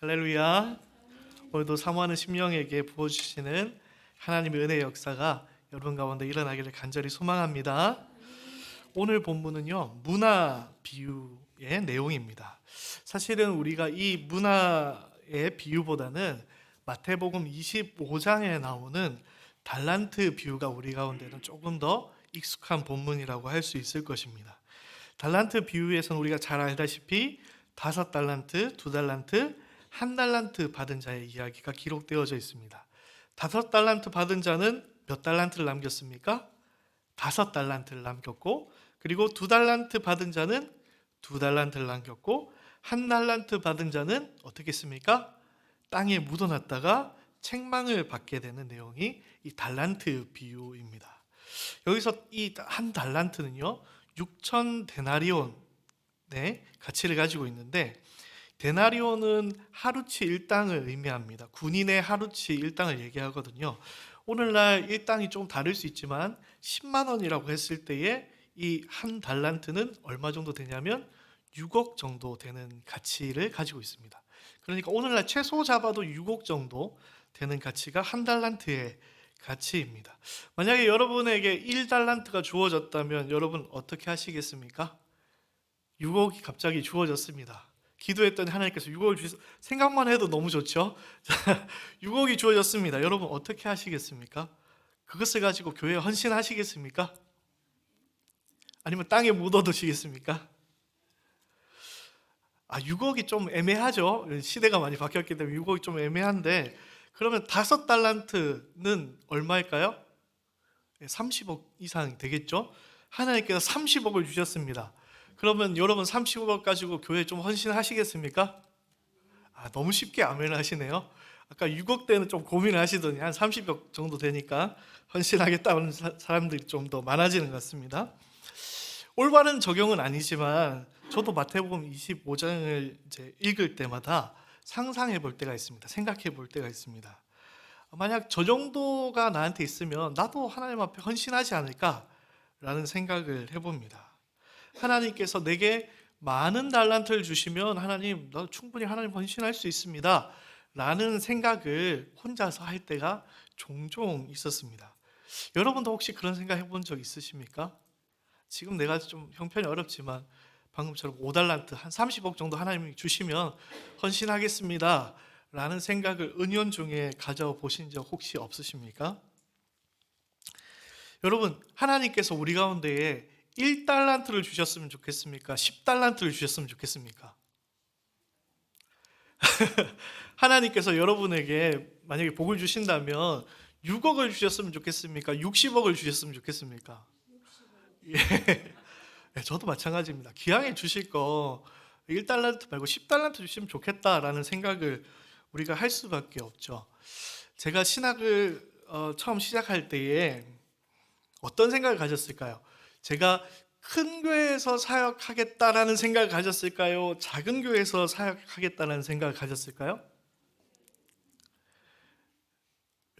할렐루야. 오늘도 사모하는 심령에게 부어주시는 하나님의 은혜의 역사가 여러분 가운데 일어나기를 간절히 소망합니다. 오늘 본문은요, 문화 비유의 내용입니다. 사실은 우리가 이 문화의 비유보다는 마태복음 25장에 나오는 달란트 비유가 우리 가운데는 조금 더 익숙한 본문이라고 할 수 있을 것입니다. 달란트 비유에서는 우리가 잘 알다시피 5달란트, 2달란트, 1달란트 받은 자의 이야기가 기록되어져 있습니다. 5달란트 받은 자는 몇 달란트를 남겼습니까? 5달란트를 남겼고, 그리고 2달란트 받은 자는 2달란트를 남겼고, 1달란트 받은 자는 어떻게 했습니까? 땅에 묻어놨다가 책망을 받게 되는 내용이 이 달란트 비유입니다. 여기서 이 한 달란트는요 6천 데나리온의 가치를 가지고 있는데, 데나리온은 하루치 일당을 의미합니다. 군인의 하루치 일당을 얘기하거든요. 오늘날 일당이 좀 다를 수 있지만 10만 원이라고 했을 때에 이 한 달란트는 얼마 정도 되냐면 6억 정도 되는 가치를 가지고 있습니다. 그러니까 오늘날 최소 잡아도 6억 정도 되는 가치가 한 달란트의 가치입니다. 만약에 여러분에게 1달란트가 주어졌다면 여러분 어떻게 하시겠습니까? 6억이 갑자기 주어졌습니다. 기도했더니 하나님께서 6억을 주셔서, 생각만 해도 너무 좋죠? 6억이 주어졌습니다. 여러분 어떻게 하시겠습니까? 그것을 가지고 교회에 헌신하시겠습니까? 아니면 땅에 묻어두시겠습니까? 6억이 좀 애매하죠. 시대가 많이 바뀌었기 때문에 6억이 좀 애매한데, 그러면 5달란트는 얼마일까요? 30억 이상 되겠죠? 하나님께서 30억을 주셨습니다. 그러면 여러분 30억 가지고 교회 좀 헌신하시겠습니까? 너무 쉽게 아멘을 하시네요. 아까 6억 때는 좀 고민을 하시더니 한 30억 정도 되니까 헌신하겠다는 사람들이 좀 더 많아지는 것 같습니다. 올바른 적용은 아니지만 저도 마태복음 25장을 이제 읽을 때마다 상상해 볼 때가 있습니다. 생각해 볼 때가 있습니다. 만약 저 정도가 나한테 있으면 나도 하나님 앞에 헌신하지 않을까라는 생각을 해봅니다. 하나님께서 내게 많은 달란트를 주시면 하나님, 나도 충분히 하나님 헌신할 수 있습니다 라는 생각을 혼자서 할 때가 종종 있었습니다. 여러분도 혹시 그런 생각 해본 적 있으십니까? 지금 내가 좀 형편이 어렵지만 방금처럼 5달란트 한 30억 정도 하나님이 주시면 헌신하겠습니다 라는 생각을 은연중에 가져보신 적 혹시 없으십니까? 여러분, 하나님께서 우리 가운데에 1달란트를 주셨으면 좋겠습니까? 10달란트를 주셨으면 좋겠습니까? 하나님께서 여러분에게 만약에 복을 주신다면 6억을 주셨으면 좋겠습니까? 60억을 주셨으면 좋겠습니까? 예, 저도 마찬가지입니다. 기왕에 주실 거 1달란트 말고 10달란트 주시면 좋겠다라는 생각을 우리가 할 수밖에 없죠. 제가 신학을 처음 시작할 때에 어떤 생각을 가졌을까요? 제가 큰 교회에서 사역하겠다라는 생각을 가졌을까요? 작은 교회에서 사역하겠다는 생각을 가졌을까요?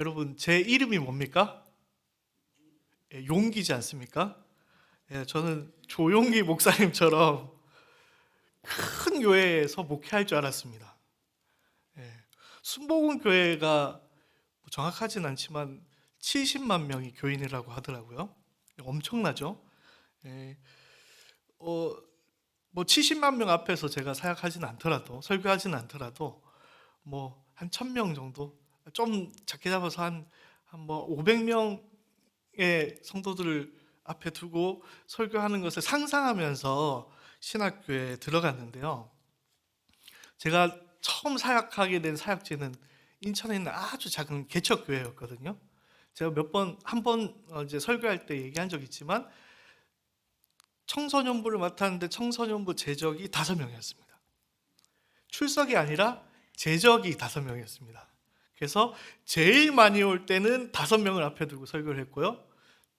여러분, 제 이름이 뭡니까? 용기지 않습니까? 저는 조용기 목사님처럼 큰 교회에서 목회할 줄 알았습니다. 순복음 교회가 정확하진 않지만 70만 명이 교인이라고 하더라고요. 엄청나죠? 뭐 70만 명 앞에서 제가 사역하지는 않더라도, 설교하지는 않더라도 뭐 한 1000명 정도, 좀 작게 잡아서 한 뭐 500명의 성도들을 앞에 두고 설교하는 것을 상상하면서 신학교에 들어갔는데요. 제가 처음 사역하게 된 사역지는 인천에 있는 아주 작은 개척교회였거든요. 제가 한 번 이제 설교할 때 얘기한 적 있지만 청소년부를 맡았는데 청소년부 재적이 5명이었습니다. 출석이 아니라 재적이 5명이었습니다. 그래서 제일 많이 올 때는 5명을 앞에 두고 설교를 했고요.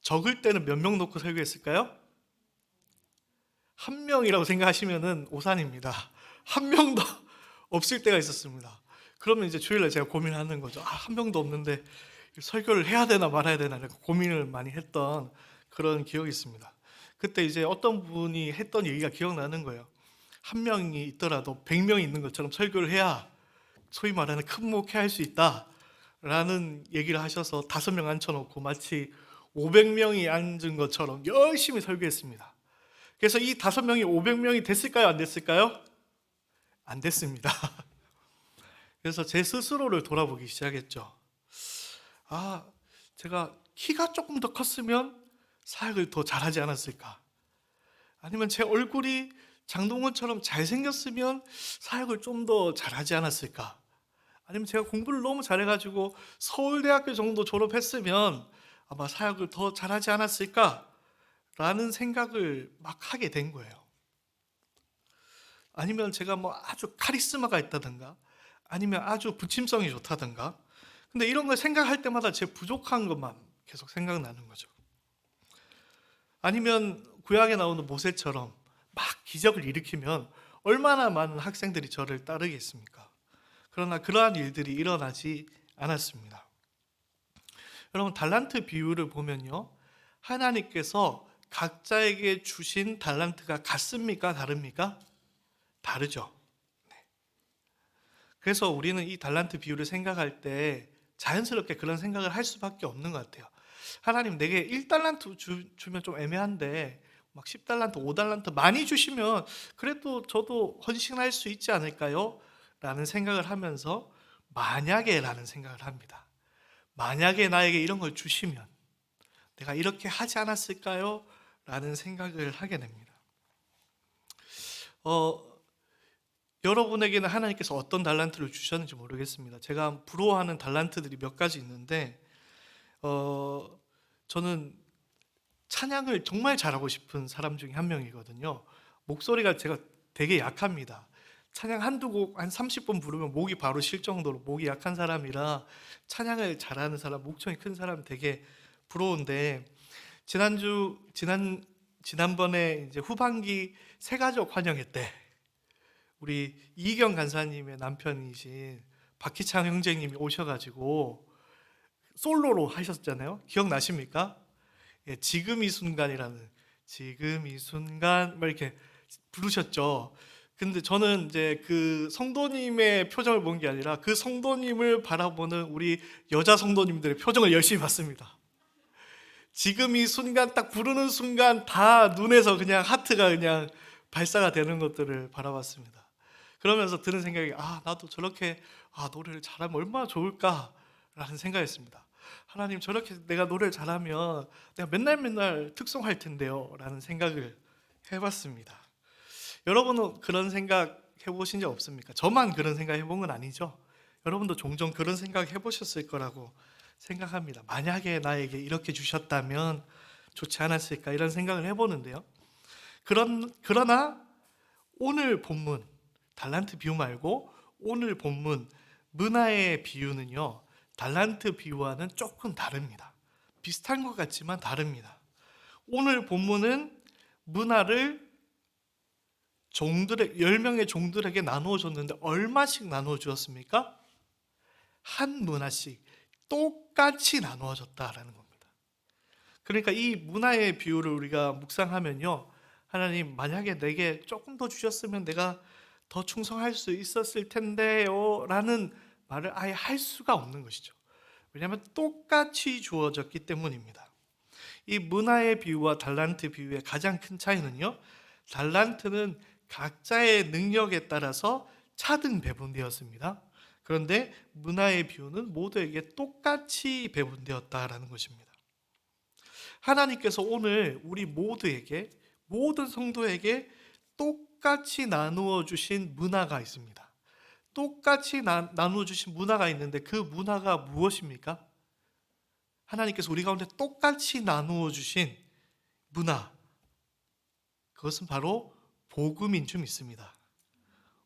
적을 때는 몇 명 놓고 설교했을까요? 1명이라고 생각하시면 오산입니다. 1명도 없을 때가 있었습니다. 그러면 이제 주일날 제가 고민하는 거죠. 1명도 없는데 설교를 해야 되나 말아야 되나 고민을 많이 했던 그런 기억이 있습니다. 그때 이제 어떤 분이 했던 얘기가 기억나는 거예요. 1명이 있더라도 100명이 있는 것처럼 설교를 해야 소위 말하는 큰 목회할 수 있다라는 얘기를 하셔서 5명 앉혀놓고 마치 500명이 앉은 것처럼 열심히 설교했습니다. 그래서 이 5명이 500명이 됐을까요? 안 됐을까요? 안 됐습니다. 그래서 제 스스로를 돌아보기 시작했죠. 제가 키가 조금 더 컸으면 사역을 더 잘하지 않았을까? 아니면 제 얼굴이 장동건처럼 잘생겼으면 사역을 좀 더 잘하지 않았을까? 아니면 제가 공부를 너무 잘해가지고 서울대학교 정도 졸업했으면 아마 사역을 더 잘하지 않았을까? 라는 생각을 막 하게 된 거예요. 아니면 제가 뭐 아주 카리스마가 있다든가, 아니면 아주 부침성이 좋다든가. 근데 이런 걸 생각할 때마다 제 부족한 것만 계속 생각나는 거죠. 아니면 구약에 나오는 모세처럼 막 기적을 일으키면 얼마나 많은 학생들이 저를 따르겠습니까? 그러나 그러한 일들이 일어나지 않았습니다. 여러분, 달란트 비유를 보면요, 하나님께서 각자에게 주신 달란트가 같습니까? 다릅니까? 다르죠. 그래서 우리는 이 달란트 비유를 생각할 때 자연스럽게 그런 생각을 할 수밖에 없는 것 같아요. 하나님, 내게 1달란트 주면 좀 애매한데 막 10달란트, 5달란트 많이 주시면 그래도 저도 헌신할 수 있지 않을까요? 라는 생각을 하면서 만약에 라는 생각을 합니다. 만약에 나에게 이런 걸 주시면 내가 이렇게 하지 않았을까요? 라는 생각을 하게 됩니다. 여러분에게는 하나님께서 어떤 달란트를 주셨는지 모르겠습니다. 제가 부러워하는 달란트들이 몇 가지 있는데 저는 찬양을 정말 잘하고 싶은 사람 중에 한 명이거든요. 목소리가 제가 되게 약합니다. 찬양 한두 곡 한 30번 부르면 목이 바로 쉴 정도로 목이 약한 사람이라 찬양을 잘하는 사람, 목청이 큰 사람 되게 부러운데, 지난번에 이제 후반기 새가족 환영회 때 우리 이경 간사님의 남편이신 박희창 형제님이 오셔가지고 솔로로 하셨잖아요. 기억나십니까? 예, 지금 이 순간이라는, 지금 이 순간 막 이렇게 부르셨죠. 근데 저는 이제 그 성도님의 표정을 본 게 아니라 그 성도님을 바라보는 우리 여자 성도님들의 표정을 열심히 봤습니다. 지금 이 순간 딱 부르는 순간 다 눈에서 그냥 하트가 그냥 발사가 되는 것들을 바라봤습니다. 그러면서 드는 생각이, 나도 저렇게 노래를 잘하면 얼마나 좋을까라는 생각했습니다. 하나님, 저렇게 내가 노래를 잘하면 내가 맨날 특송할 텐데요 라는 생각을 해봤습니다. 여러분은 그런 생각 해보신 적 없습니까? 저만 그런 생각 해본 건 아니죠. 여러분도 종종 그런 생각 해보셨을 거라고 생각합니다. 만약에 나에게 이렇게 주셨다면 좋지 않았을까, 이런 생각을 해보는데요. 그러나 오늘 본문 달란트 비유 말고 오늘 본문 문화의 비유는요, 달란트 비유와는 조금 다릅니다. 비슷한 것 같지만 다릅니다. 오늘 본문은 문화를 10명의 종들에게 나누어 줬는데 얼마씩 나누어 주었습니까? 한 문화씩 똑같이 나누어 줬다라는 겁니다. 그러니까 이 문화의 비유를 우리가 묵상하면요, 하나님, 만약에 내게 조금 더 주셨으면 내가 더 충성할 수 있었을 텐데요 라는 말을 아예 할 수가 없는 것이죠. 왜냐하면 똑같이 주어졌기 때문입니다. 이 문화의 비유와 달란트 비유의 가장 큰 차이는요, 달란트는 각자의 능력에 따라서 차등 배분되었습니다. 그런데 문화의 비유는 모두에게 똑같이 배분되었다라는 것입니다. 하나님께서 오늘 우리 모두에게, 모든 성도에게 똑같이 나누어 주신 문화가 있습니다. 똑같이 나누어 주신 문화가 있는데 그 문화가 무엇입니까? 하나님께서 우리 가운데 똑같이 나누어 주신 문화, 그것은 바로 복음인 줄 믿습니다.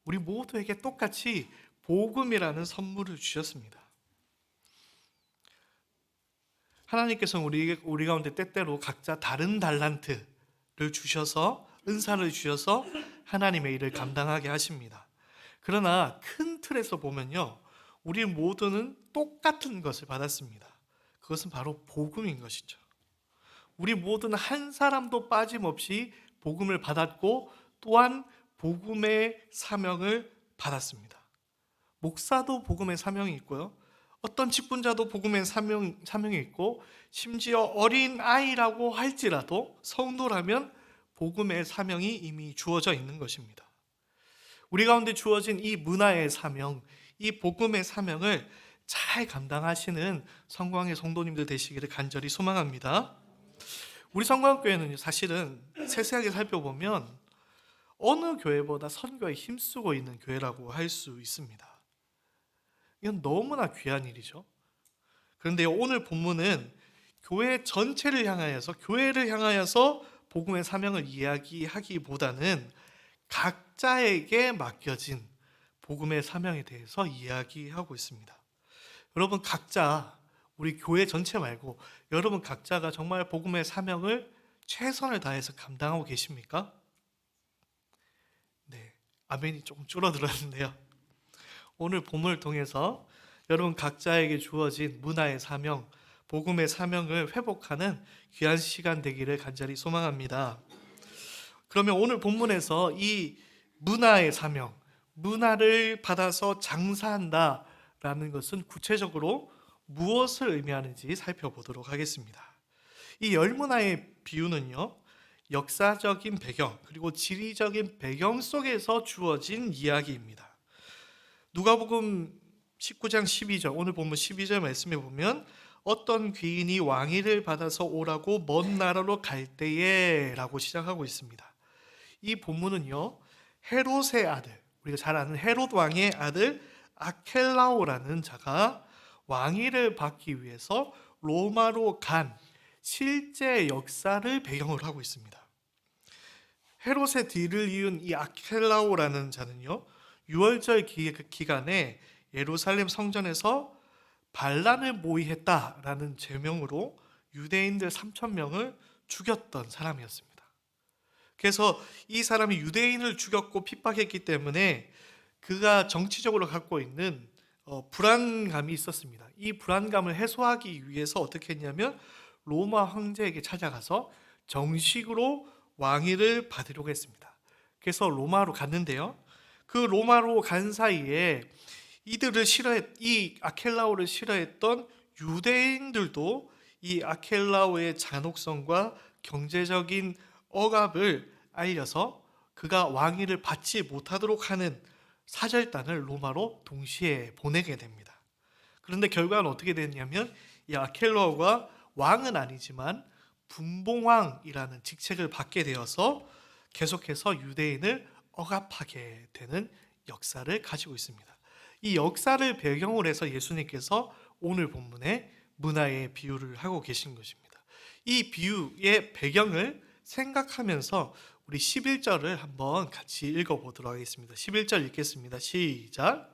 우리 모두에게 똑같이 복음이라는 선물을 주셨습니다. 하나님께서는 우리 가운데 때때로 각자 다른 달란트를 주셔서, 은사를 주셔서 하나님의 일을 감당하게 하십니다. 그러나 큰 틀에서 보면요, 우리 모두는 똑같은 것을 받았습니다. 그것은 바로 복음인 것이죠. 우리 모두는 한 사람도 빠짐없이 복음을 받았고 또한 복음의 사명을 받았습니다. 목사도 복음의 사명이 있고요. 어떤 직분자도 복음의 사명이 있고, 심지어 어린 아이라고 할지라도 성도라면 복음의 사명이 이미 주어져 있는 것입니다. 우리 가운데 주어진 이 문화의 사명, 이 복음의 사명을 잘 감당하시는 성광의 성도님들 되시기를 간절히 소망합니다. 우리 성광교회는 사실은 세세하게 살펴보면 어느 교회보다 선교에 힘쓰고 있는 교회라고 할 수 있습니다. 이건 너무나 귀한 일이죠. 그런데 오늘 본문은 교회 전체를 향하여서, 교회를 향하여서 복음의 사명을 이야기하기보다는 각자에게 맡겨진 복음의 사명에 대해서 이야기하고 있습니다. 여러분 각자, 우리 교회 전체 말고 여러분 각자가 정말 복음의 사명을 최선을 다해서 감당하고 계십니까? 네, 아멘이 조금 줄어들었는데요. 오늘 본문을 통해서 여러분 각자에게 주어진 문화의 사명, 복음의 사명을 회복하는 귀한 시간 되기를 간절히 소망합니다. 그러면 오늘 본문에서 이 문화의 사명, 문화를 받아서 장사한다라는 것은 구체적으로 무엇을 의미하는지 살펴보도록 하겠습니다. 이 열 문화의 비유는요, 역사적인 배경 그리고 지리적인 배경 속에서 주어진 이야기입니다. 누가복음 19장 12절, 오늘 본문 12절 말씀에 보면 어떤 귀인이 왕위를 받아서 오라고 먼 나라로 갈 때에 라고 시작하고 있습니다. 이 본문은요, 헤롯의 아들, 우리가 잘 아는 헤롯 왕의 아들 아켈라오라는 자가 왕위를 받기 위해서 로마로 간 실제 역사를 배경으로 하고 있습니다. 헤롯의 뒤를 이은 이 아켈라오라는 자는요, 유월절 기간에 예루살렘 성전에서 반란을 모의했다라는 죄명으로 유대인들 3,000명을 죽였던 사람이었습니다. 그래서 이 사람이 유대인을 죽였고 핍박했기 때문에 그가 정치적으로 갖고 있는 불안감이 있었습니다. 이 불안감을 해소하기 위해서 어떻게 했냐면 로마 황제에게 찾아가서 정식으로 왕위를 받으려고 했습니다. 그래서 로마로 갔는데요, 그 로마로 간 사이에 이 아켈라오를 싫어했던 유대인들도 이 아켈라오의 잔혹성과 경제적인 억압을 알려서 그가 왕위를 받지 못하도록 하는 사절단을 로마로 동시에 보내게 됩니다. 그런데 결과는 어떻게 됐냐면 이 아켈라오가 왕은 아니지만 분봉왕이라는 직책을 받게 되어서 계속해서 유대인을 억압하게 되는 역사를 가지고 있습니다. 이 역사를 배경으로 해서 예수님께서 오늘 본문에 문화의 비유를 하고 계신 것입니다. 이 비유의 배경을 생각하면서 우리 11절을 한번 같이 읽어보도록 하겠습니다. 11절 읽겠습니다. 시작.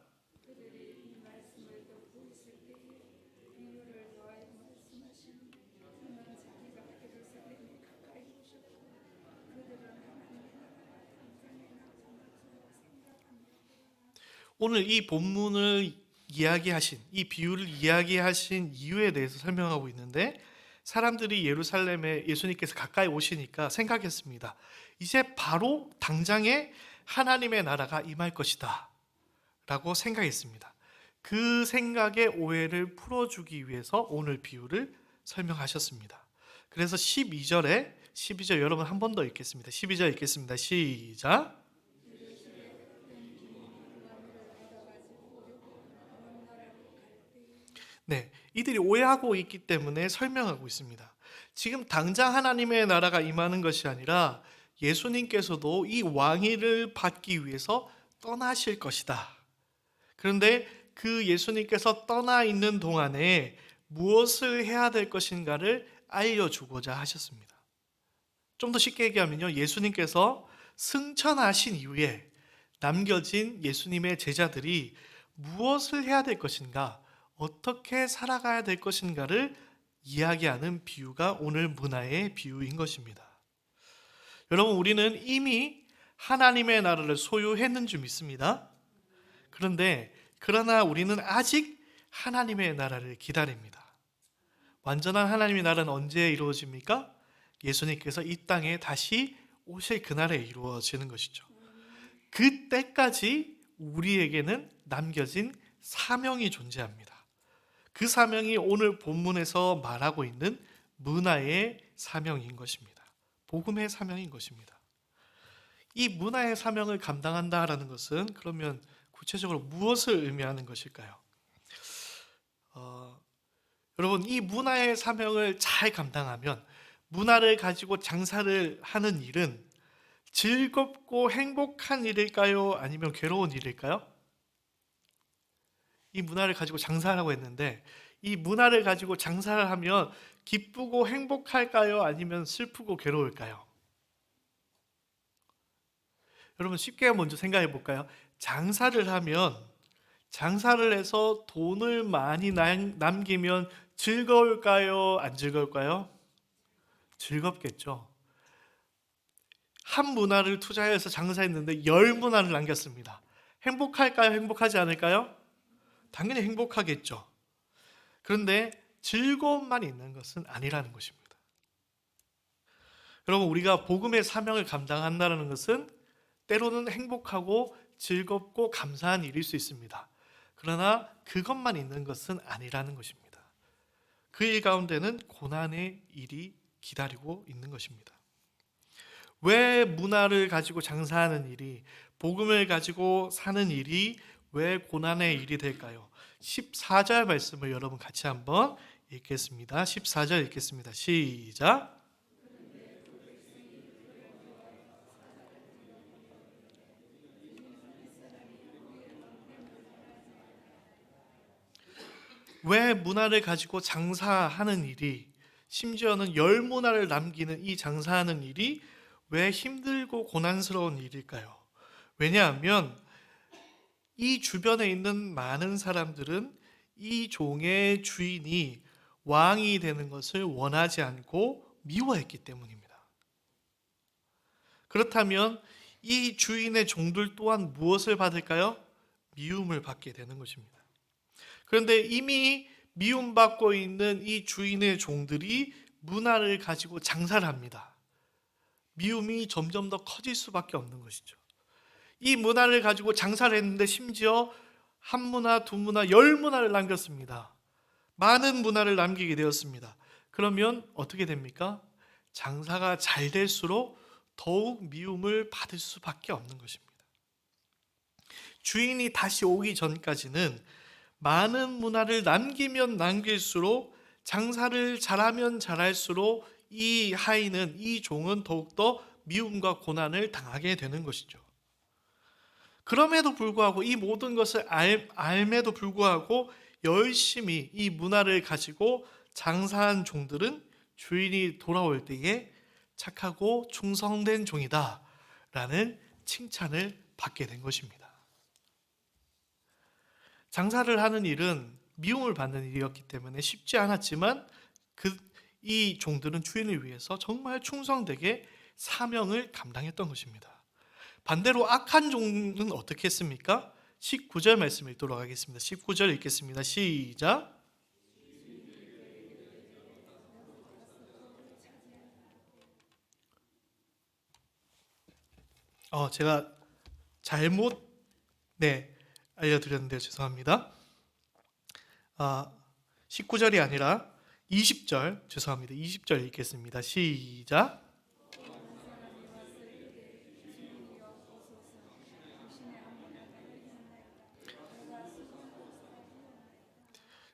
오늘 이 본문을 이야기하신, 이 비유를 이야기하신 이유에 대해서 설명하고 있는데, 사람들이 예루살렘에 예수님께서 가까이 오시니까 생각했습니다. 이제 바로 당장에 하나님의 나라가 임할 것이다 라고 생각했습니다. 그 생각의 오해를 풀어주기 위해서 오늘 비유를 설명하셨습니다. 그래서 12절 여러분 한 번 더 읽겠습니다. 12절 읽겠습니다. 시작. 네, 이들이 오해하고 있기 때문에 설명하고 있습니다. 지금 당장 하나님의 나라가 임하는 것이 아니라 예수님께서도 이 왕위를 받기 위해서 떠나실 것이다. 그런데 그 예수님께서 떠나 있는 동안에 무엇을 해야 될 것인가를 알려주고자 하셨습니다. 좀 더 쉽게 얘기하면요, 예수님께서 승천하신 이후에 남겨진 예수님의 제자들이 무엇을 해야 될 것인가, 어떻게 살아가야 될 것인가를 이야기하는 비유가 오늘 문화의 비유인 것입니다. 여러분, 우리는 이미 하나님의 나라를 소유했는 줄 믿습니다. 그러나 우리는 아직 하나님의 나라를 기다립니다. 완전한 하나님의 나라는 언제 이루어집니까? 예수님께서 이 땅에 다시 오실 그날에 이루어지는 것이죠. 그때까지 우리에게는 남겨진 사명이 존재합니다. 그 사명이 오늘 본문에서 말하고 있는 문화의 사명인 것입니다. 복음의 사명인 것입니다. 이 문화의 사명을 감당한다라는 것은 그러면 구체적으로 무엇을 의미하는 것일까요? 여러분, 이 문화의 사명을 잘 감당하면 문화를 가지고 장사를 하는 일은 즐겁고 행복한 일일까요? 아니면 괴로운 일일까요? 이 문화를 가지고 장사하라고 했는데 이 문화를 가지고 장사를 하면 기쁘고 행복할까요? 아니면 슬프고 괴로울까요? 여러분, 쉽게 먼저 생각해 볼까요? 장사를 하면, 장사를 해서 돈을 많이 남기면 즐거울까요? 안 즐거울까요? 즐겁겠죠. 한 문화를 투자해서 장사했는데 10문화를 남겼습니다. 행복할까요? 행복하지 않을까요? 당연히 행복하겠죠. 그런데 즐거움만 있는 것은 아니라는 것입니다. 여러분, 우리가 복음의 사명을 감당한다는 것은 때로는 행복하고 즐겁고 감사한 일일 수 있습니다. 그러나 그것만 있는 것은 아니라는 것입니다. 그 일 가운데는 고난의 일이 기다리고 있는 것입니다. 왜 문화를 가지고 장사하는 일이, 복음을 가지고 사는 일이 왜 고난의 일이 될까요? 14절 말씀을 여러분 같이 한번 읽겠습니다. 14절 읽겠습니다. 시작. 왜 문화를 가지고 장사하는 일이, 심지어는 10문화를 남기는 이 장사하는 일이 왜 힘들고 고난스러운 일일까요? 왜냐하면 이 주변에 있는 많은 사람들은 이 종의 주인이 왕이 되는 것을 원하지 않고 미워했기 때문입니다. 그렇다면 이 주인의 종들 또한 무엇을 받을까요? 미움을 받게 되는 것입니다. 그런데 이미 미움받고 있는 이 주인의 종들이 문화를 가지고 장사를 합니다. 미움이 점점 더 커질 수밖에 없는 것이죠. 이 문화를 가지고 장사를 했는데 심지어 한 문화, 두 문화, 10문화를 남겼습니다. 많은 문화를 남기게 되었습니다. 그러면 어떻게 됩니까? 장사가 잘 될수록 더욱 미움을 받을 수밖에 없는 것입니다. 주인이 다시 오기 전까지는 많은 문화를 남기면 남길수록, 장사를 잘하면 잘할수록 이 하인은, 이 종은 더욱더 미움과 고난을 당하게 되는 것이죠. 그럼에도 불구하고, 이 모든 것을 알매도 불구하고 열심히 이 문화를 가지고 장사한 종들은 주인이 돌아올 때에 착하고 충성된 종이다 라는 칭찬을 받게 된 것입니다. 장사를 하는 일은 미움을 받는 일이었기 때문에 쉽지 않았지만 이 종들은 주인을 위해서 정말 충성되게 사명을 감당했던 것입니다. 반대로 악한 종은 어떻게 했습니까? 19절 말씀 읽도록 하겠습니다. 19절 읽겠습니다. 시작. 제가 잘못 알려드렸는데요. 죄송합니다. 19절이 아니라 20절, 죄송합니다. 20절 읽겠습니다. 시작.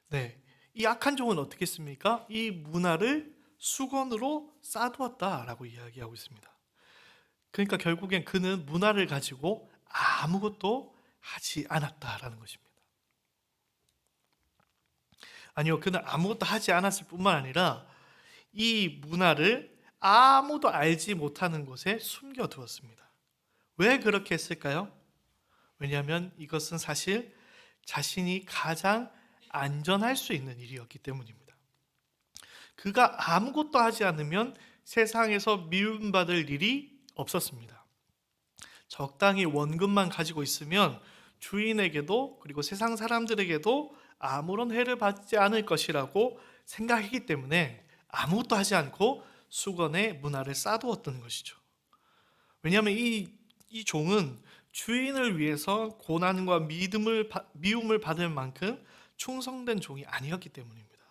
네, 이 악한 종은 어떻게 했습니까? 이 문화를 수건으로 싸두었다라고 이야기하고 있습니다. 그러니까 결국엔 그는 문화를 가지고 아무것도 하지 않았다라는 것입니다. 아니요, 그는 아무것도 하지 않았을 뿐만 아니라 이 문화를 아무도 알지 못하는 곳에 숨겨두었습니다. 왜 그렇게 했을까요? 왜냐하면 이것은 사실 자신이 가장 안전할 수 있는 일이었기 때문입니다. 그가 아무것도 하지 않으면 세상에서 미움받을 일이 없었습니다. 적당히 원금만 가지고 있으면 주인에게도 그리고 세상 사람들에게도 아무런 해를 받지 않을 것이라고 생각했기 때문에 아무것도 하지 않고 수건에 문화를 싸두었던 것이죠. 왜냐하면 이 종은 주인을 위해서 고난과 미움을 받을 만큼 충성된 종이 아니었기 때문입니다.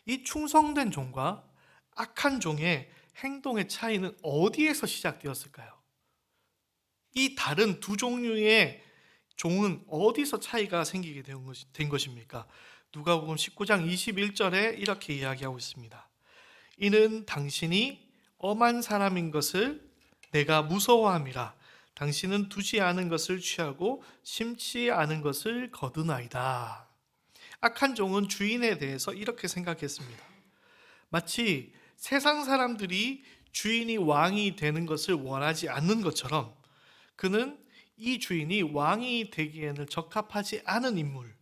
이 충성된 종과 악한 종의 행동의 차이는 어디에서 시작되었을까요? 이 다른 두 종류의 종은 어디서 차이가 생기게 된 것입니까? 누가복음 19장 21절에 이렇게 이야기하고 있습니다. 이는 당신이 엄한 사람인 것을 내가 무서워함이라. 당신은 두지 않은 것을 취하고 심지 않은 것을 거두나이다. 악한 종은 주인에 대해서 이렇게 생각했습니다. 마치 세상 사람들이 주인이 왕이 되는 것을 원하지 않는 것처럼 그는 이 주인이 왕이 되기에는 적합하지 않은 인물,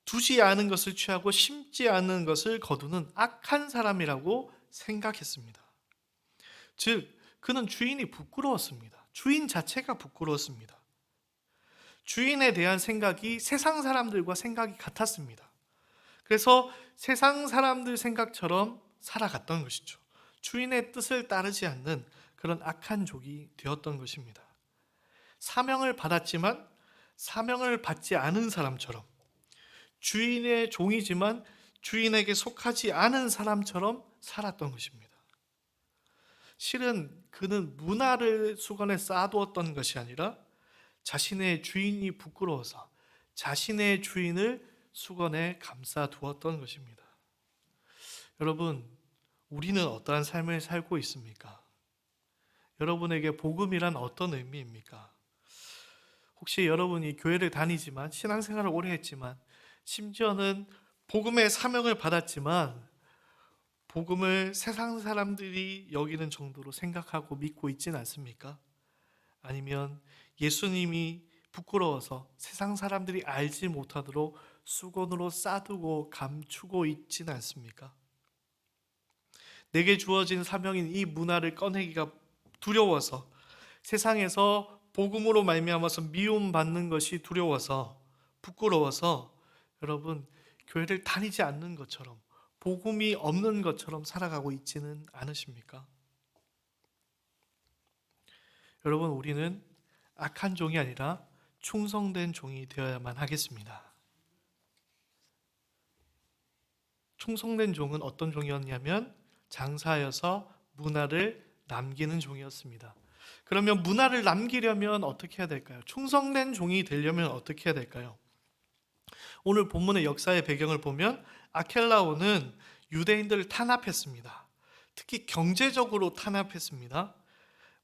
두지 않은 것을 취하고 심지 않은 것을 거두는 악한 사람이라고 생각했습니다. 즉, 그는 주인이 부끄러웠습니다. 주인 자체가 부끄러웠습니다. 주인에 대한 생각이 세상 사람들과 생각이 같았습니다. 그래서 세상 사람들 생각처럼 살아갔던 것이죠. 주인의 뜻을 따르지 않는 그런 악한 종이 되었던 것입니다. 사명을 받았지만 사명을 받지 않은 사람처럼, 주인의 종이지만 주인에게 속하지 않은 사람처럼 살았던 것입니다. 실은 그는 문화를 수건에 쌓아두었던 것이 아니라 자신의 주인이 부끄러워서 자신의 주인을 수건에 감싸두었던 것입니다. 여러분, 우리는 어떠한 삶을 살고 있습니까? 여러분에게 복음이란 어떤 의미입니까? 혹시 여러분이 교회를 다니지만 신앙생활을 오래 했지만 심지어는 복음의 사명을 받았지만 복음을 세상 사람들이 여기는 정도로 생각하고 믿고 있지는 않습니까? 아니면 예수님이 부끄러워서 세상 사람들이 알지 못하도록 수건으로 싸두고 감추고 있지는 않습니까? 내게 주어진 사명인 이 문화를 꺼내기가 두려워서, 세상에서 복음으로 말미암아서 미움받는 것이 두려워서, 부끄러워서 여러분 교회를 다니지 않는 것처럼, 복음이 없는 것처럼 살아가고 있지는 않으십니까? 여러분, 우리는 악한 종이 아니라 충성된 종이 되어야만 하겠습니다. 충성된 종은 어떤 종이었냐면 장사하여서 문화를 남기는 종이었습니다. 그러면 문화를 남기려면 어떻게 해야 될까요? 충성된 종이 되려면 어떻게 해야 될까요? 오늘 본문의 역사의 배경을 보면 아켈라오는 유대인들을 탄압했습니다. 특히 경제적으로 탄압했습니다.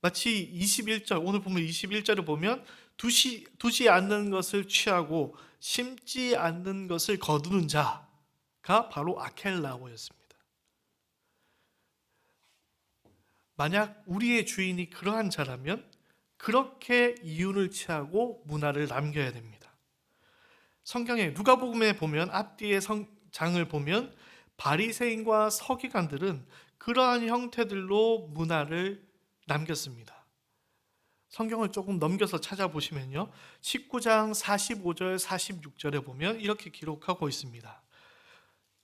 마치 21절, 오늘 보면 21절을 보면 두지 않는 것을 취하고 심지 않는 것을 거두는 자가 바로 아켈라오였습니다. 만약 우리의 주인이 그러한 자라면 그렇게 이윤을 취하고 문화를 남겨야 됩니다. 성경에 누가복음에 보면 앞뒤의 장을 보면 바리새인과 서기관들은 그러한 형태들로 문화를 남겼습니다. 성경을 조금 넘겨서 찾아보시면요, 19장 45절 46절에 보면 이렇게 기록하고 있습니다.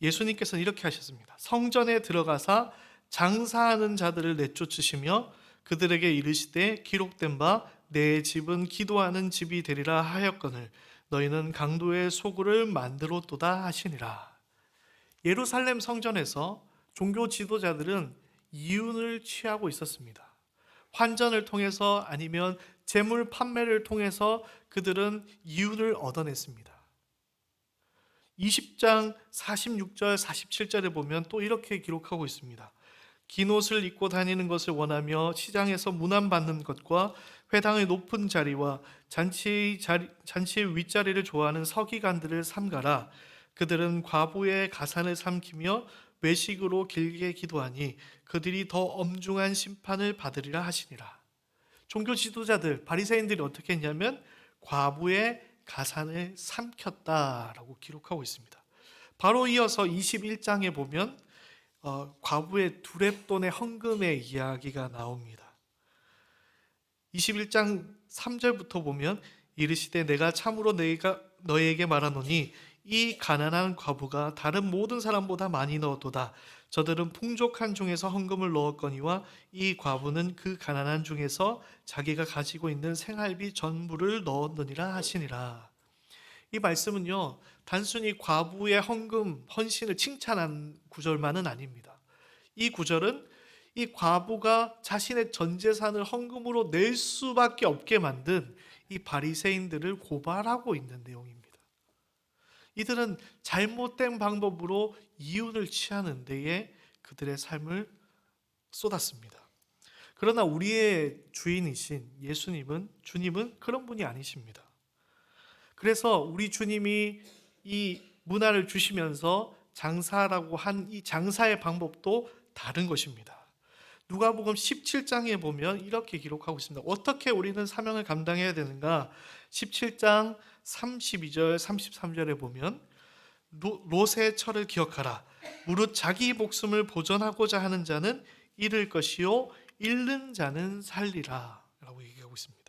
예수님께서는 이렇게 하셨습니다. 성전에 들어가사 장사하는 자들을 내쫓으시며 그들에게 이르시되 기록된 바 내 집은 기도하는 집이 되리라 하였거늘 너희는 강도의 소굴을 만들었도다 하시니라. 예루살렘 성전에서 종교 지도자들은 이윤을 취하고 있었습니다. 환전을 통해서 아니면 재물 판매를 통해서 그들은 이윤을 얻어냈습니다. 20장 46절 47절에 보면 또 이렇게 기록하고 있습니다. 긴 옷을 입고 다니는 것을 원하며 시장에서 문안받는 것과 회당의 높은 자리와 잔치의 윗자리를 좋아하는 서기관들을 삼가라. 그들은 과부의 가산을 삼키며 외식으로 길게 기도하니 그들이 더 엄중한 심판을 받으리라 하시니라. 종교 지도자들 바리새인들이 어떻게 했냐면 과부의 가산을 삼켰다라고 기록하고 있습니다. 바로 이어서 21장에 보면 과부의 두렙돈의 헌금의 이야기가 나옵니다. 21장 3절부터 보면 이르시되 내가 참으로 너희에게 말하노니 이 가난한 과부가 다른 모든 사람보다 많이 넣었도다. 저들은 풍족한 중에서 헌금을 넣었거니와 이 과부는 그 가난한 중에서 자기가 가지고 있는 생활비 전부를 넣었느니라 하시니라. 이 말씀은요, 단순히 과부의 헌금, 헌신을 칭찬한 구절만은 아닙니다. 이 구절은 이 과부가 자신의 전 재산을 헌금으로 낼 수밖에 없게 만든 이 바리새인들을 고발하고 있는 내용입니다. 이들은 잘못된 방법으로 이윤을 취하는 데에 그들의 삶을 쏟았습니다. 그러나 우리의 주인이신 주님은 그런 분이 아니십니다. 그래서 우리 주님이 이 문화를 주시면서 장사라고 한 이 장사의 방법도 다른 것입니다. 누가복음 17장에 보면 이렇게 기록하고 있습니다. 어떻게 우리는 사명을 감당해야 되는가? 17장 32절 33절에 보면 롯의 철을 기억하라. 무릇 자기 목숨을 보전하고자 하는 자는 잃을 것이요 잃는 자는 살리라 라고 얘기하고 있습니다.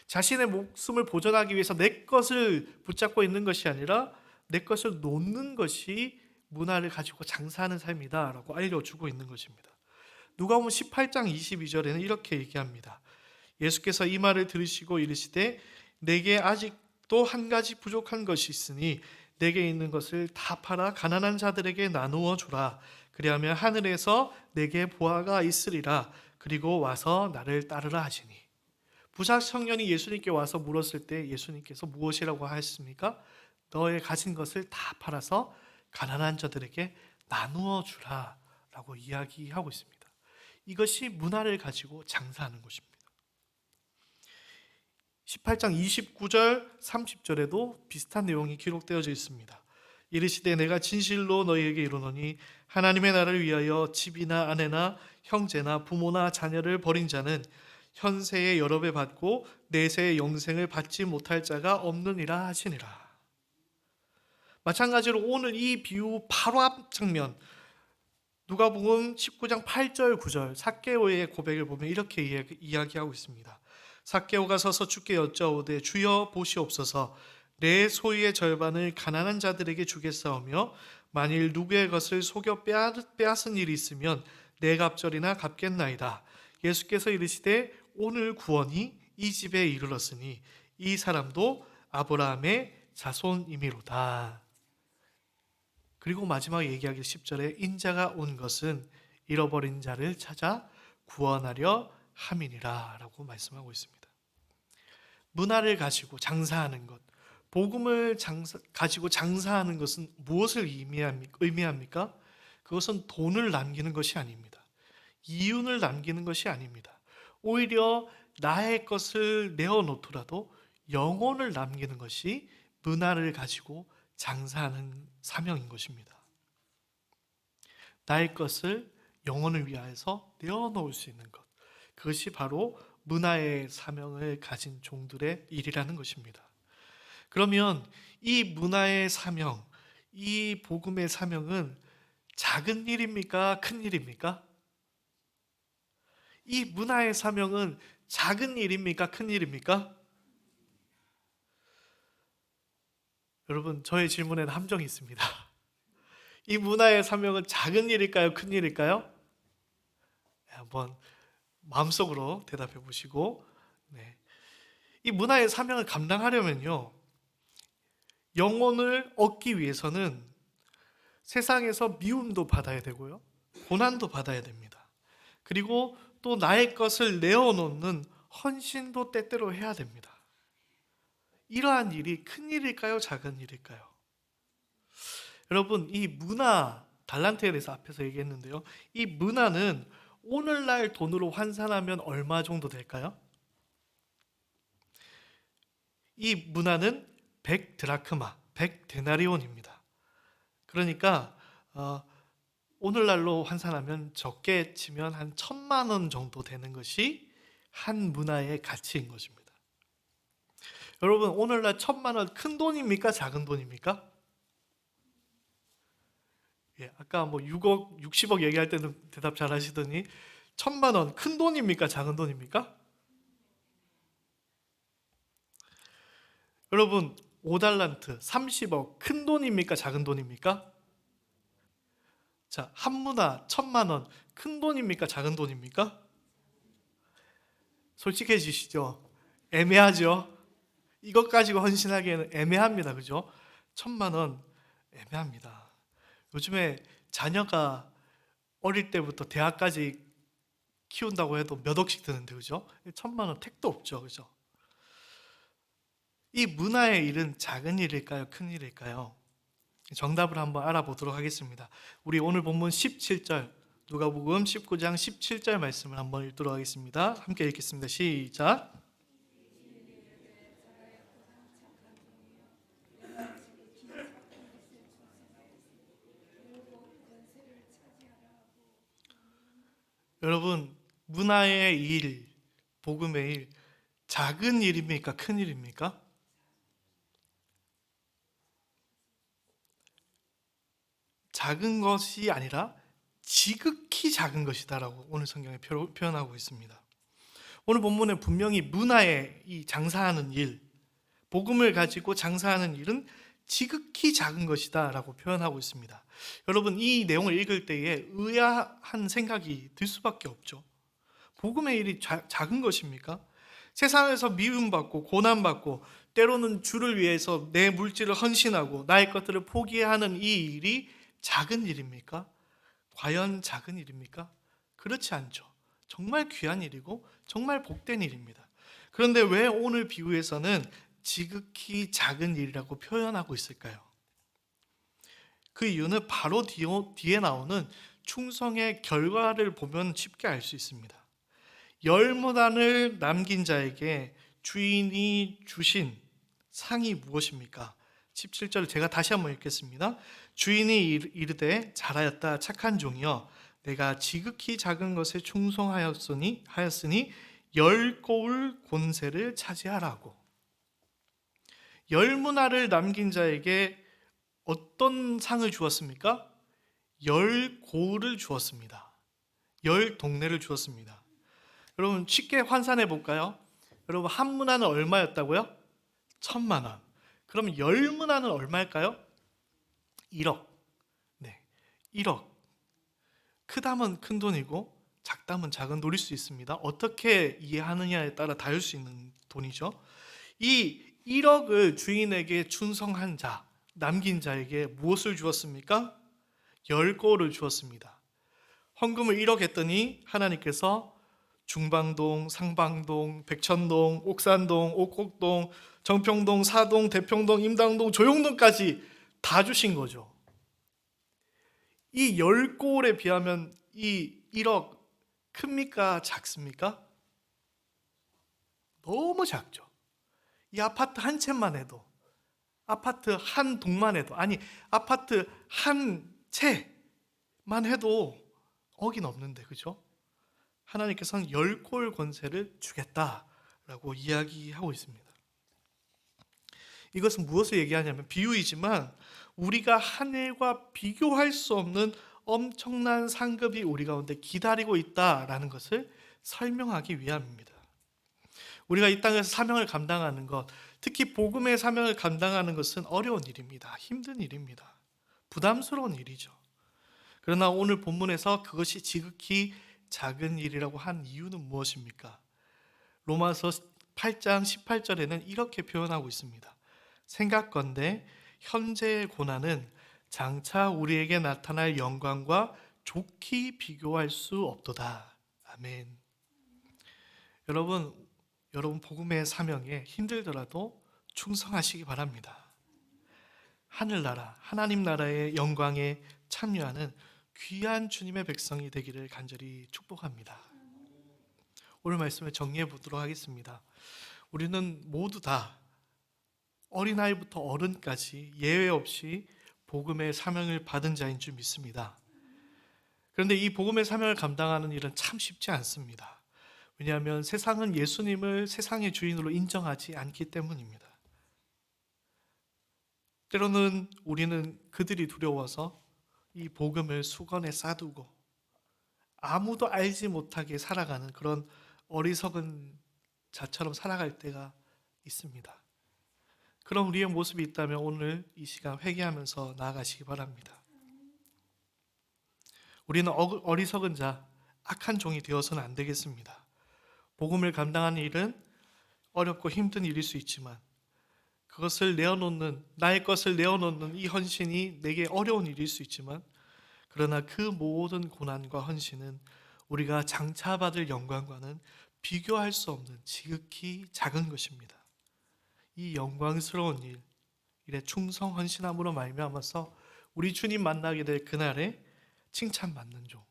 자신의 목숨을 보전하기 위해서 내 것을 붙잡고 있는 것이 아니라 내 것을 놓는 것이 문화를 가지고 장사하는 삶이다 라고 알려주고 있는 것입니다. 누가복음 18장 22절에는 이렇게 얘기합니다. 예수께서 이 말을 들으시고 이르시되 내게 아직도 한 가지 부족한 것이 있으니 내게 있는 것을 다 팔아 가난한 자들에게 나누어 주라. 그리하면 하늘에서 내게 보화가 있으리라. 그리고 와서 나를 따르라 하시니. 부자 청년이 예수님께 와서 물었을 때 예수님께서 무엇이라고 하셨습니까? 너의 가진 것을 다 팔아서 가난한 자들에게 나누어 주라 라고 이야기하고 있습니다. 이것이 문화를 가지고 장사하는 것입니다. 18장 29절 30절에도 비슷한 내용이 기록되어져 있습니다. 이르시되 내가 진실로 너희에게 이르노니 하나님의 나라를 위하여 집이나 아내나 형제나 부모나 자녀를 버린 자는 현세에 여러 배 받고 내세의 영생을 받지 못할 자가 없느니라 하시니라. 마찬가지로 오늘 이 비유 바로 앞 장면 누가복음 19장 8절 9절 삭개오의 고백을 보면 이렇게 이야기하고 있습니다. 삭개오가 서서 주께 여짜오되 주여 보시옵소서 내 소유의 절반을 가난한 자들에게 주겠사오며 만일 누구의 것을 속여 빼앗은 일이 있으면 내 갑절이나 갚겠나이다. 예수께서 이르시되 오늘 구원이 이 집에 이르렀으니 이 사람도 아브라함의 자손이미로다. 그리고 마지막 얘기하기 10절에 인자가 온 것은 잃어버린 자를 찾아 구원하려 함이니라 라고 말씀하고 있습니다. 문화를 가지고 장사하는 것, 복음을 가지고 장사하는 것은 무엇을 의미합니까? 그것은 돈을 남기는 것이 아닙니다. 이윤을 남기는 것이 아닙니다. 오히려 나의 것을 내어놓더라도 영혼을 남기는 것이 문화를 가지고 장사하는 사명인 것입니다. 나의 것을 영혼을 위하여서 내어놓을 수 있는 것, 그것이 바로 문화의 사명을 가진 종들의 일이라는 것입니다. 그러면 이 문화의 사명, 이 복음의 사명은 작은 일입니까? 큰 일입니까? 이 문화의 사명은 작은 일입니까? 큰 일입니까? 여러분, 저의 질문에는 함정이 있습니다. 이 문화의 사명은 작은 일일까요? 큰 일일까요? 한번 마음속으로 대답해 보시고, 이 문화의 사명을 감당하려면요, 영혼을 얻기 위해서는 세상에서 미움도 받아야 되고요, 고난도 받아야 됩니다. 그리고 또 나의 것을 내어놓는 헌신도 때때로 해야 됩니다. 이러한 일이 큰 일일까요? 작은 일일까요? 여러분, 이 문화, 달란트에 대해서 앞에서 얘기했는데요. 이 문화는 오늘날 돈으로 환산하면 얼마 정도 될까요? 이 문화는 100드라크마, 100데나리온입니다. 그러니까 오늘날로 환산하면 적게 치면 한 1,000만 원 정도 되는 것이 한 문화의 가치인 것입니다. 여러분, 오늘날 1,000만 원 큰 돈입니까? 작은 돈입니까? 아까 6억, 60억 얘기할 때는 대답 잘 하시더니 1,000만 원 큰 돈입니까? 작은 돈입니까? 여러분, 5달란트, 30억 큰 돈입니까? 작은 돈입니까? 자, 한 문화 1,000만 원, 큰 돈입니까? 작은 돈입니까? 솔직해지시죠? 애매하죠? 이것 가지고 헌신하기에는 애매합니다. 그죠? 1,000만 원 애매합니다. 요즘에 자녀가 어릴 때부터 대학까지 키운다고 해도 몇 억씩 드는데, 그죠? 1,000만 원 택도 없죠. 그죠? 이 문화의 일은 작은 일일까요? 큰 일일까요? 정답을 한번 알아보도록 하겠습니다. 우리 오늘 본문 17절, 누가복음 19장 17절 말씀을 한번 읽도록 하겠습니다. 함께 읽겠습니다. 시작. 여러분, 문화의 일, 복음의 일, 작은 일입니까? 큰 일입니까? 작은 것이 아니라 지극히 작은 것이다라고 오늘 성경에 표현하고 있습니다. 오늘 본문에 분명히 문화의 이 장사하는 일, 복음을 가지고 장사하는 일은 지극히 작은 것이다라고 표현하고 있습니다. 여러분, 이 내용을 읽을 때에 의아한 생각이 들 수밖에 없죠. 복음의 일이 작은 것입니까? 세상에서 미움받고 고난받고 때로는 주를 위해서 내 물질을 헌신하고 나의 것들을 포기하는 이 일이 작은 일입니까? 과연 작은 일입니까? 그렇지 않죠. 정말 귀한 일이고 정말 복된 일입니다. 그런데 왜 오늘 비유에서는 지극히 작은 일이라고 표현하고 있을까요? 그 이유는 바로 뒤에 나오는 충성의 결과를 보면 쉽게 알 수 있습니다. 열무단을 남긴 자에게 주인이 주신 상이 무엇입니까? 17절 제가 다시 한번 읽겠습니다. 주인이 이르되 잘하였다 착한 종이여 내가 지극히 작은 것에 충성하였으니 10고울 권세를 차지하라고. 열무나를 남긴 자에게 어떤 상을 주었습니까? 10고울을 주었습니다. 10동네를 주었습니다. 여러분 쉽게 환산해 볼까요? 여러분 한 문화는 얼마였다고요? 1,000만 원. 그럼 10문화는 얼마일까요? 1억. 네, 1억. 크다면 큰 돈이고 작다면 작은 돈일 수 있습니다. 어떻게 이해하느냐에 따라 다를 수 있는 돈이죠. 이 1억을 주인에게 충성한 자, 남긴 자에게 무엇을 주었습니까? 10고를 주었습니다. 헌금을 1억 했더니 하나님께서 중방동, 상방동, 백천동, 옥산동, 옥곡동, 정평동, 사동, 대평동, 임당동, 조용동까지 다 주신 거죠. 이 10골에 비하면 이 1억 큽니까? 작습니까? 너무 작죠. 이 아파트 한 채만 해도, 아파트 한 동만 해도, 아니 아파트 한 채만 해도 억이 넘는데, 그죠? 하나님께서는 10골 권세를 주겠다라고 이야기하고 있습니다. 이것은 무엇을 얘기하냐면 비유이지만 우리가 하늘과 비교할 수 없는 엄청난 상급이 우리 가운데 기다리고 있다라는 것을 설명하기 위함입니다. 우리가 이 땅에서 사명을 감당하는 것, 특히 복음의 사명을 감당하는 것은 어려운 일입니다. 힘든 일입니다. 부담스러운 일이죠. 그러나 오늘 본문에서 그것이 지극히 작은 일이라고 한 이유는 무엇입니까? 로마서 8장 18절에는 이렇게 표현하고 있습니다. 생각건대 현재의 고난은 장차 우리에게 나타날 영광과 좋게 비교할 수 없도다. 아멘. 여러분 복음의 사명에 힘들더라도 충성하시기 바랍니다. 하늘나라, 하나님 나라의 영광에 참여하는 귀한 주님의 백성이 되기를 간절히 축복합니다. 오늘 말씀을 정리해 보도록 하겠습니다. 우리는 모두 다 어린아이부터 어른까지 예외 없이 복음의 사명을 받은 자인 줄 믿습니다. 그런데 이 복음의 사명을 감당하는 일은 참 쉽지 않습니다. 왜냐하면 세상은 예수님을 세상의 주인으로 인정하지 않기 때문입니다. 때로는 우리는 그들이 두려워서 이 복음을 수건에 싸두고 아무도 알지 못하게 살아가는 그런 어리석은 자처럼 살아갈 때가 있습니다. 그런 우리의 모습이 있다면 오늘 이 시간 회개하면서 나아가시기 바랍니다. 우리는 어리석은 자, 악한 종이 되어서는 안 되겠습니다. 복음을 감당하는 일은 어렵고 힘든 일일 수 있지만 그것을 내어놓는, 나의 것을 내어놓는 이 헌신이 내게 어려운 일일 수 있지만, 그러나 그 모든 고난과 헌신은 우리가 장차받을 영광과는 비교할 수 없는 지극히 작은 것입니다. 이 영광스러운 일에 충성 헌신함으로 말미암아서 우리 주님 만나게 될 그날에 칭찬받는 종,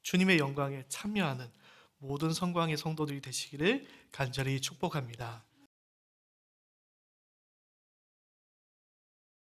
주님의 영광에 참여하는 모든 성광의 성도들이 되시기를 간절히 축복합니다.